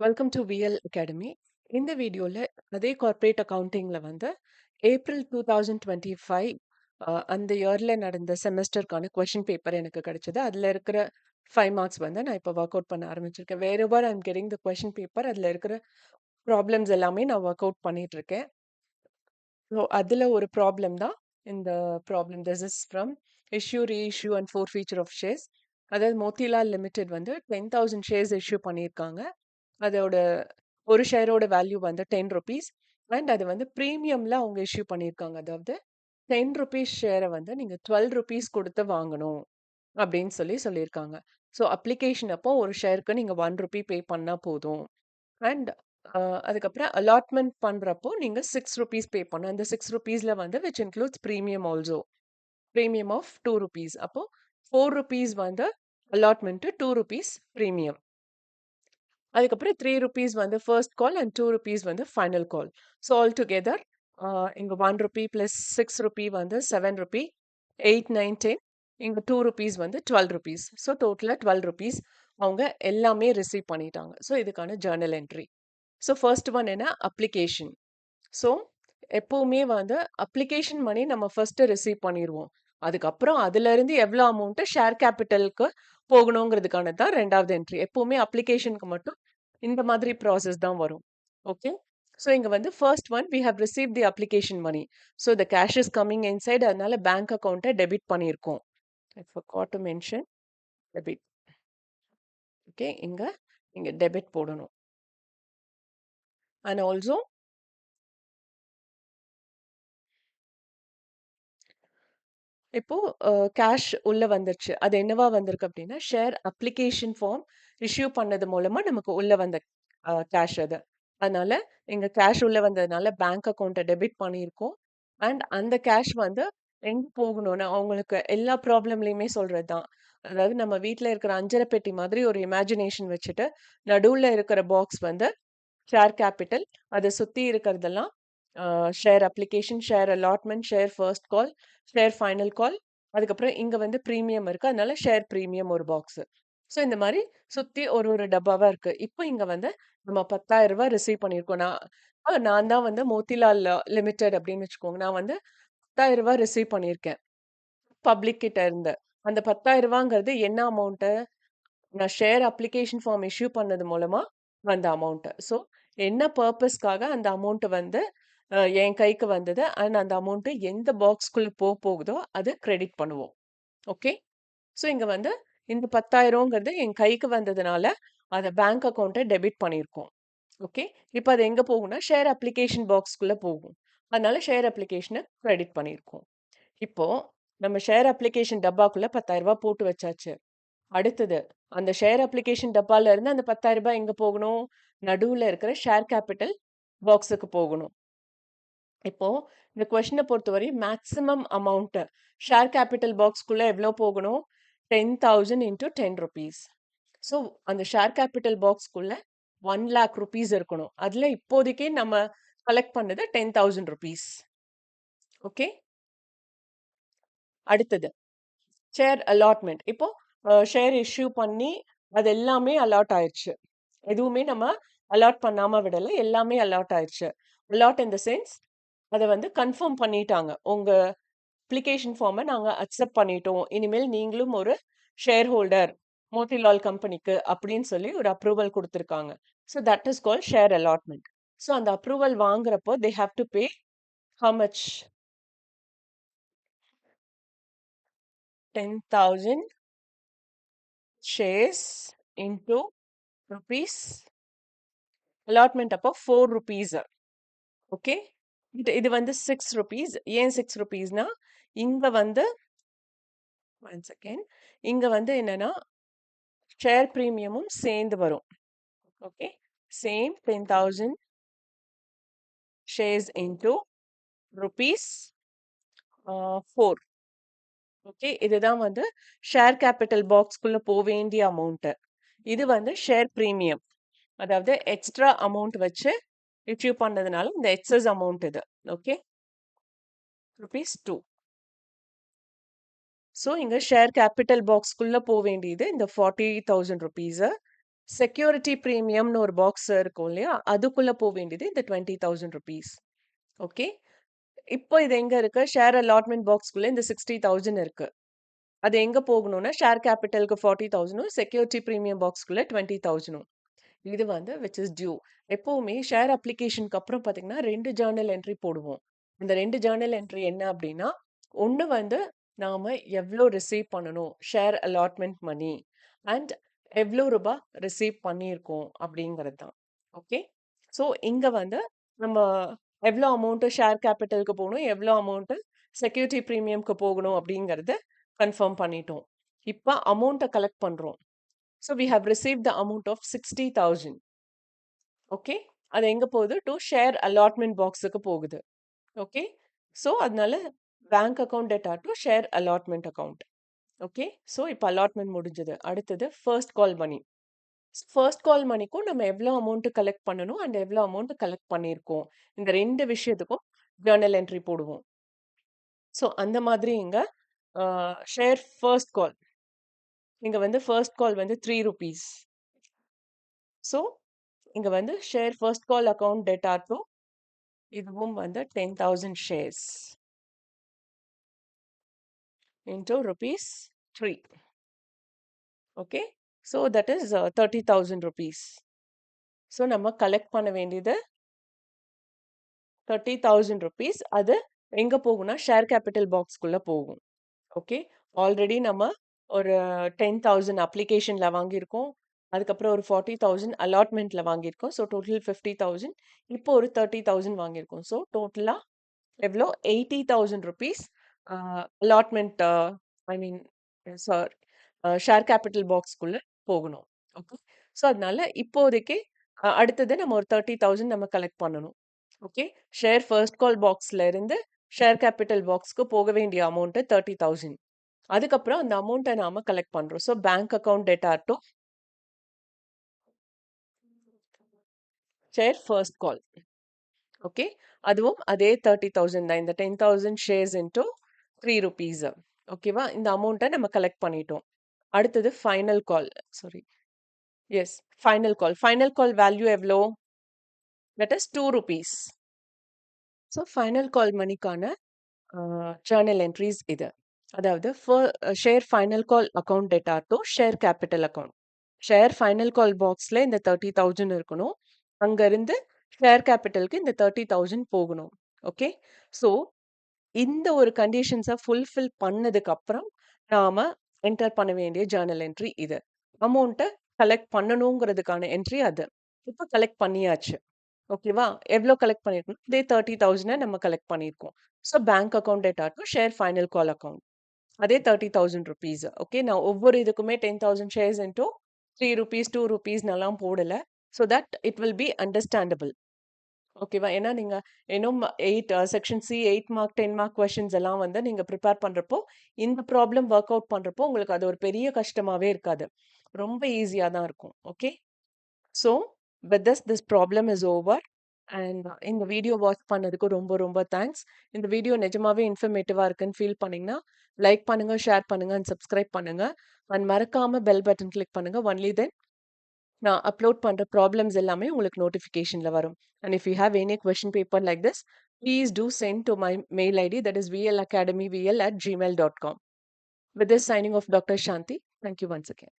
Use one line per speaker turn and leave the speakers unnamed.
Welcome to VL academy. இந்த வீடியோல அதே கார்ப்பரேட் அக்கவுண்டிங்ல வந்து ஏப்ரல் 2025 அந்த இயர்ல நடந்த செமஸ்டருக்கான கொஸ்டின் பேப்பர் எனக்கு கிடைச்சது. அதுல இருக்கிற 5 மார்க்ஸ் வந்து நான் இப்போ ஒர்க் அவுட் பண்ண ஆரம்பிச்சிருக்கேன். Wherever I'm getting the question paper அதுல இருக்கிற ப்ராப்ளம்ஸ் எல்லாமே நான் ஒர்க் அவுட் பண்ணிட்டு இருக்கேன். ஸோ அதுல ஒரு ப்ராப்ளம் தான் இந்த problem. This is from issue reissue and forfeiture of shares. அதாவது மோத்திலால் லிமிடெட் வந்து 10,000 ஷேர்ஸ் இஷ்யூ பண்ணியிருக்காங்க. அதோட ஒரு ஷேரோட வேல்யூ வந்து 10 ருபீஸ் அண்ட் அது வந்து ப்ரீமியம்ல அவங்க இஷ்யூ பண்ணியிருக்காங்க. அதாவது 10 ருபீஸ் ஷேரை வந்து நீங்க 12 ருபீஸ் கொடுத்து வாங்கணும் அப்படின்னு சொல்லியிருக்காங்க. ஸோ அப்ளிகேஷன் அப்போ ஒரு ஷேருக்கு நீங்க 1 ருபி பே பண்ணா போதும். அண்ட் அதுக்கப்புறம் அலாட்மெண்ட் பண்றப்போ நீங்க 6 ருபீஸ் பே பண்ணணும். அந்த 6 ருபீஸ்ல வந்து which includes premium also. Premium of 2 rupees. அப்போ 4 ருபீஸ் வந்து அலாட்மெண்ட், 2 ருபீஸ் ப்ரீமியம். அதுக்கப்புறம் 3 ருபீஸ் வந்து ஃபர்ஸ்ட் கால் அண்ட் 2 ருபீஸ் வந்து ஃபைனல் கால். ஸோ ஆல் டுகெதர் இங்க 1 ருபி பிளஸ் 6 ருபி வந்து 7 ருபி, 8, 9, 10. இங்க 2 ருபீஸ் வந்து 12 ருபீஸ். ஸோ டோட்டலா 12 ருபீஸ் அவங்க எல்லாமே ரிசீவ் பண்ணிட்டாங்க. ஸோ இதுக்கான journal entry. So first one என்ன அப்ளிகேஷன். ஸோ எப்பவுமே வந்து அப்ளிகேஷன் மணி நம்ம ஃபர்ஸ்ட் ரிசீவ் பண்ணிடுவோம். அதுக்கப்புறம் அதுல இருந்து எவ்வளோ அமௌண்ட் ஷேர் கேபிட்டலுக்கு போகணுங்கிறதுக்கான தான் ரெண்டாவது என்ட்ரி. எப்பவுமே அப்ளிகேஷனுக்கு மட்டும் இந்த மாதிரி ப்ராசஸ் தான் வரும். ஓகே. ஸோ இங்க வந்து first one we have receive the application money. So the cash is coming inside, அதனால பேங்க் அக்கௌண்ட்டை டெபிட் பண்ணியிருக்கோம். I forgot to mention debit. Okay, இங்க இங்க டெபிட் போடணும். அண்ட் ஆல்சோ இப்போ கேஷ் உள்ள வந்துருச்சு. அது என்னவா வந்திருக்கு அப்படின்னா, ஷேர் அப்ளிகேஷன் ஃபார்ம் இஷ்யூ பண்ணது மூலமா நமக்கு உள்ள வந்த கேஷ் அது. அதனால இங்க கேஷ் உள்ள வந்ததுனால பேங்க் அக்கவுண்ட்ட டெபிட் பண்ணியிருக்கோம். அண்ட் அந்த கேஷ் வந்து எங்க போகணும்னா, அவங்களுக்கு எல்லா ப்ராப்ளம்லயுமே சொல்றது தான். அதாவது நம்ம வீட்ல இருக்கிற அஞ்சர பெட்டி மாதிரி ஒரு இமேஜினேஷன் வச்சுட்டு, நடுவுல இருக்கிற பாக்ஸ் வந்து ஷேர் கேபிட்டல். அத சுத்தி இருக்கிறதெல்லாம் share application, share allotment, share first கால், ஷேர் ஃபைனல் கால். அதுக்கப்புறம் இங்க வந்து பிரீமியம் இருக்கு. அதனால ஷேர் பிரீமியம் ஒரு பாக்ஸ். ஸோ இந்த மாரி சுத்தி ஒரு ஒரு டப்பாவா இருக்கு. இப்போ இங்க வந்து நம்ம ரூ. 10,000 ரிசீவ் பண்ணியிருக்கோம். நான் தான் வந்து மோத்திலால் லிமிடெட் அப்படின்னு வச்சுக்கோங்க. நான் வந்து ரூ. 10,000 ரிசீவ் பண்ணியிருக்கேன். பப்ளிக் கிட்ட இருந்து. அந்த ரூ. 10,000ங்கிறது என்ன அமௌண்ட்? நான் ஷேர் அப்ளிகேஷன் ஃபார்ம் இஷ்யூ பண்ணது மூலமா வந்த அமௌண்ட். ஸோ என்ன பர்ப்பஸ்க்காக அந்த அமௌண்ட் வந்து என் கைக்கு வந்தது அண்ட் அந்த அமௌண்ட் எந்த பாக்ஸ்க்குள்ள போகுதோ அது கிரெடிட் பண்ணுவோம். ஓகே. ஸோ இங்க வந்து இந்த 10,000ங்கிறது என் கைக்கு வந்ததுனால அத பேங்க் அக்கவுண்ட்ட டெபிட் பண்ணியிருக்கோம். ஓகே. இப்ப அது எங்க போகும்னா ஷேர் அப்ளிகேஷன் பாக்ஸ்க்குள்ள போகும். அதனால ஷேர் அப்ளிகேஷன கிரெடிட் பண்ணியிருக்கோம். இப்போ நம்ம ஷேர் அப்ளிகேஷன் டப்பாக்குள்ள ரூ. 10,000 போட்டு வச்சாச்சு. அடுத்தது, அந்த ஷேர் அப்ளிகேஷன் டப்பால இருந்து அந்த ரூ. 10,000 எங்க போகணும்? நடுவுல இருக்கிற ஷேர் கேபிட்டல் பாக்ஸுக்கு போகணும். இப்போ இந்த கொஸ்டின பொறுத்தவரை மேக்ஸிமம் அமௌண்ட் ஷேர் கேபிட்டல் பாக்ஸ்க்குள்ள எவ்வளோ போகணும்? 10,000 இன்டூ 10 ருபீஸ். ஸோ அந்த ஷேர் கேபிட்டல் பாக்ஸ்க்குள்ள 1 லேக் ருபீஸ் இருக்கணும். அதுல இப்போதைக்கு நம்ம கலெக்ட் பண்ணது 10,000 ருபீஸ். ஓகே. அடுத்தது ஷேர் அலாட்மெண்ட். இப்போ ஷேர் இஷ்யூ பண்ணி அது எல்லாமே அலாட் ஆயிருச்சு. எதுவுமே நம்ம அலாட் பண்ணாம விடல. எல்லாமே அலாட் ஆயிருச்சு. அலாட் இன் த சென்ஸ் அத வந்து கன்ஃபார்ம் பண்ணிட்டாங்க. உங்க அப்ளிகேஷன் ஃபார்ம நாங்க அக்செப்ட் பண்ணிட்டோம். இனிமேல் நீங்களும் ஒரு ஷேர் ஹோல்டர் மோட்டிலால் கம்பெனிக்கு அப்படின்னு சொல்லி ஒரு அப்ரூவல் குடுத்திருக்காங்க. So that is called share allotment. So அந்த அப்ரூவல் வாங்குறப்போ they have to pay how much? 10,000 shares into rupees. Allotment அப்போ 4 ருபீஸ். ஓகே. இது வந்து 6 ருபீஸ். ஏன் 6 ருபீஸ்னா, இங்க வந்து 1 செகண்ட். இங்க வந்து என்னன்னா, ஷேர் பிரீமியமும் சேர்ந்து வரும். Okay. Same 10,000 shares into rupees 4. Okay. இதுதான் வந்து ஷேர் கேபிட்டல் பாக்ஸ்க்குள்ள வேண்டிய அமௌண்ட். இது வந்து ஷேர் பிரீமியம். அதாவது எக்ஸ்ட்ரா அமௌண்ட் வச்சு இஷ்யூ பண்ணதுனால இந்த எக்ஸஸ் அமௌண்ட் இது. ஓகே. ருபீஸ் 2. ஸோ இங்க ஷேர் கேபிட்டல் பாக்ஸ்க்குள்ள வேண்டியது இந்த 40,000 ருபீஸ். செக்யூரிட்டி பிரீமியம்னு ஒரு பாக்ஸ் இருக்கும் இல்லையா? அதுக்குள்ள வேண்டியது இந்த 20,000 ரூபீஸ். ஓகே. இப்போ இது எங்க இருக்கு? ஷேர் அலாட்மெண்ட் பாக்ஸ்க்குள்ள இந்த 60,000 இருக்கு. அது எங்க போகணும்னா, ஷேர் கேபிட்டலுக்கு 40,000ம், செக்யூரிட்டி பிரீமியம் பாக்ஸ்க்குள்ள 20,000ம். இது வந்து விச் இஸ் டியூ. எப்பவுமே ஷேர் அப்ளிகேஷனுக்கு அப்புறம் பார்த்தீங்கன்னா, 2 ஜர்னல் என்ட்ரி போடுவோம். இந்த 2 ஜர்னல் என்ட்ரி என்ன அப்டின்னா, ஒண்ணு வந்து நாம எவ்ளோ ரிசீவ் பண்ணணும், ஷேர் அலாட்மெண்ட் மனி அண்ட் எவ்ளோ ரூபா ரிசீவ் பண்ணியிருக்கோம் அப்படிங்கிறது தான். ஓகே. ஸோ இங்க வந்து நம்ம எவ்ளோ அமௌண்ட் ஷேர் கேபிட்டலுக்கு போகணும், எவ்ளோ அமௌண்ட் செக்யூரிட்டி பிரீமியம்க்கு போகணும் அப்படிங்கிறத கன்ஃபார்ம் பண்ணிட்டோம். இப்ப அமௌண்ட்ட கலெக்ட் பண்றோம். So we have received the amount of 60,000. Okay. அது எங்க போகுது? To share allotment boxக்கு போகுது. Okay. So அதனால bank account data to share allotment account. Okay. So இப்ப allotment முடிஞ்சது. அடுத்தது first call money. ஃபர்ஸ்ட் கால் மணிக்கும் நம்ம எவ்வளோ அமௌண்ட் கலெக்ட் பண்ணணும் அண்ட் எவ்வளோ அமௌண்ட் கலெக்ட் பண்ணியிருக்கோம். இந்த 2 விஷயத்துக்கும் ஜர்னல் என்ட்ரி போடுவோம். ஸோ அந்த மாதிரி இங்க ஷேர் ஃபர்ஸ்ட் கால். இங்க வந்து ஃபர்ஸ்ட் கால் வந்து 3 ரூபீஸ். ஸோ இங்க வந்து share first call account data to இதுவும் வந்து 10,000 shares into rupees 3. Okay. So that is 30,000 rupees. So நம்ம கலெக்ட் பண்ண வேண்டியது 30,000 ருபீஸ். அது எங்க போகும்னா ஷேர் கேபிட்டல் பாக்ஸ்க்குள்ள போகும். ஓகே. ஆல்ரெடி நம்ம ஒரு 10,000 அப்ளிகேஷன்ல வாங்கியிருக்கோம். அதுக்கப்புறம் ஒரு 40,000 அலாட்மெண்ட்ல வாங்கியிருக்கோம். So total 50,000. இப்போ ஒரு 30,000 வாங்கியிருக்கோம். ஸோ டோட்டலா எவ்வளோ? 80,000 ருபீஸ் அலாட்மெண்ட் ஐ மீன் சாரி ஷேர் கேபிட்டல் பாக்ஸ்க்குள்ள போகணும். ஓகே. ஸோ அதனால இப்போதைக்கு அடுத்தது நம்ம ஒரு 30,000 நம்ம கலெக்ட் பண்ணணும். ஓகே. ஷேர் ஃபர்ஸ்ட் கால் பாக்ஸ்ல இருந்து ஷேர் கேபிட்டல் பாக்ஸ்க்கு போக வேண்டிய அமௌண்ட் 30,000. அதுக்கப்புறம் அந்த அமௌண்ட்டை நாம கலெக்ட் பண்றோம். So bank account data to share first call. Okay. அதுவும் அதே 30,000 தான். இந்த 10,000 ஷேர்ஸ் இன்டூ 3 ரூபீஸ். ஓகேவா? இந்த அமௌண்ட்டை நம்ம கலெக்ட் பண்ணிட்டோம். அடுத்தது final call. Sorry. Yes. Final call. Final call value எவ்வளோ? That is 2 rupees. So final call மணிக்கான ஜர்னல் என்ட்ரீஸ் இது. அதாவது share final call account data to share capital account. Share final call பாக்ஸ்ல இந்த 30,000 இருக்கணும். அங்கிருந்து ஷேர் கேபிட்டலுக்கு இந்த 30,000 போகணும். ஓகே. ஸோ இந்த ஒரு கண்டிஷன்ஸை ஃபுல்ஃபில் பண்ணதுக்கு அப்புறம் நாம என்டர் பண்ண வேண்டிய ஜர்னல் என்ட்ரி இது. அமௌண்ட்டை கலெக்ட் பண்ணணுங்கிறதுக்கான என்ட்ரி அது. இப்போ கலெக்ட் பண்ணியாச்சு. ஓகேவா? எவ்வளோ கலெக்ட் பண்ணியிருக்கோம்? இதே 30,000 நம்ம கலெக்ட் பண்ணியிருக்கோம். So bank account data to share final call account. அதே 30,000 ருபீஸ். ஓகே. நான் ஒவ்வொரு இதுக்குமே 10,000 ஷேர்ஸ் இன்டூ 3 ரூபீஸ், 2 ரூபீஸ்னெல்லாம் போடல. So that it will be understandable. ஓகேவா? ஏன்னா நீங்க இன்னும் 8 section C 8 mark, 10 mark questions எல்லாம் வந்து நீங்க ப்ரிப்பேர் பண்றப்போ, இந்த ப்ராப்ளம் ஒர்க் அவுட் பண்றப்போ உங்களுக்கு அது ஒரு பெரிய கஷ்டமாவே இருக்காது. ரொம்ப ஈஸியா தான் இருக்கும். Okay. So with this problem is over. And இந்த வீடியோ வாட்ச் பண்ணதுக்கு ரொம்ப ரொம்ப தேங்க்ஸ். இந்த வீடியோ நிஜமாவே இன்ஃபர்மேட்டிவா இருக்குன்னு ஃபீல் பண்ணீங்கன்னா, லைக் பண்ணுங்க, ஷேர் பண்ணுங்க அண்ட் சப்ஸ்கிரைப் பண்ணுங்க. அண்ட் மறக்காம பெல் பட்டன் கிளிக் பண்ணுங்க. ஒன்லி தென் நான் அப்லோட் பண்ற ப்ராப்ளம்ஸ் எல்லாமே உங்களுக்கு நோட்டிஃபிகேஷன்ல வரும். And if you have any question paper like this, please do send to my mail ID, that is vlacademyvl@gmail.com. With this, signing off, Dr. Shanti. Thank you once again.